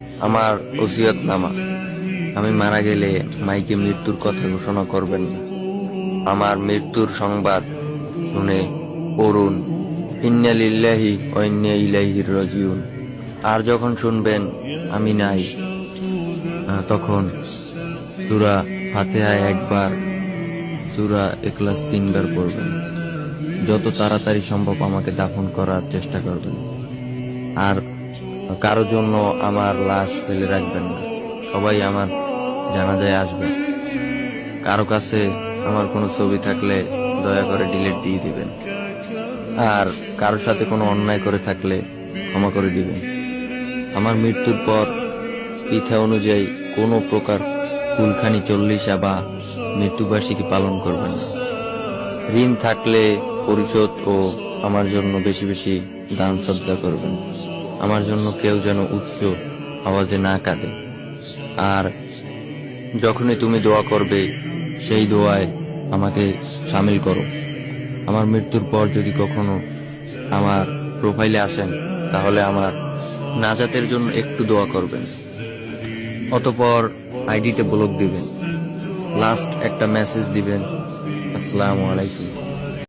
আমার ওসিয়তনামা। আমি মারা গেলে মাইকে মৃত্যুর কথা ঘোষণা করবেন না। আমার মৃত্যুর সংবাদ শুনে পড়ুন, ইন্না লিল্লাহি ওয়া ইন্না ইলাইহি রাজিউন। আর যখন শুনবেন আমি নাই, তখন সূরা ফাতিহা একবার, সূরা ইখলাস 3 বার পড়বেন। যত তাড়াতাড়ি সম্ভব আমাকে দাফন করার চেষ্টা করবেন। আর কারো জন্য আমার লাশ ফেলে রাখবেন না। সবাই আমার জানাজায় আসবে। কারো কাছে আমার কোনো ছবি থাকলে দয়া করে ডিলিট দিয়ে দিবেন। আর কারোর সাথে কোনো অন্যায় করে থাকলে ক্ষমা করে দিবেন। আমার মৃত্যুর পর প্রথা অনুযায়ী কোনো প্রকার কুলখানি চল্লিশা বা মৃত্যুবার্ষিকী পালন করবেন না। ঋণ থাকলে পরিশোধ ও আমার জন্য বেশি বেশি দান সদ্গা করবেন। আমার জন্য কেউ যেন উচ্চ আওয়াজে না কাঁদে। আর যখনই তুমি দোয়া করবে সেই দোয়ায় আমাকে শামিল করো। আমার মৃত্যুর পর যদি কখনো আমার প্রোফাইলে আসেন তাহলে আমার নাজাতের জন্য একটু দোয়া করবেন। অতঃপর আইডিতে ব্লক দিবেন। লাস্ট একটা মেসেজ দিবেন, আসসালামু আলাইকুম।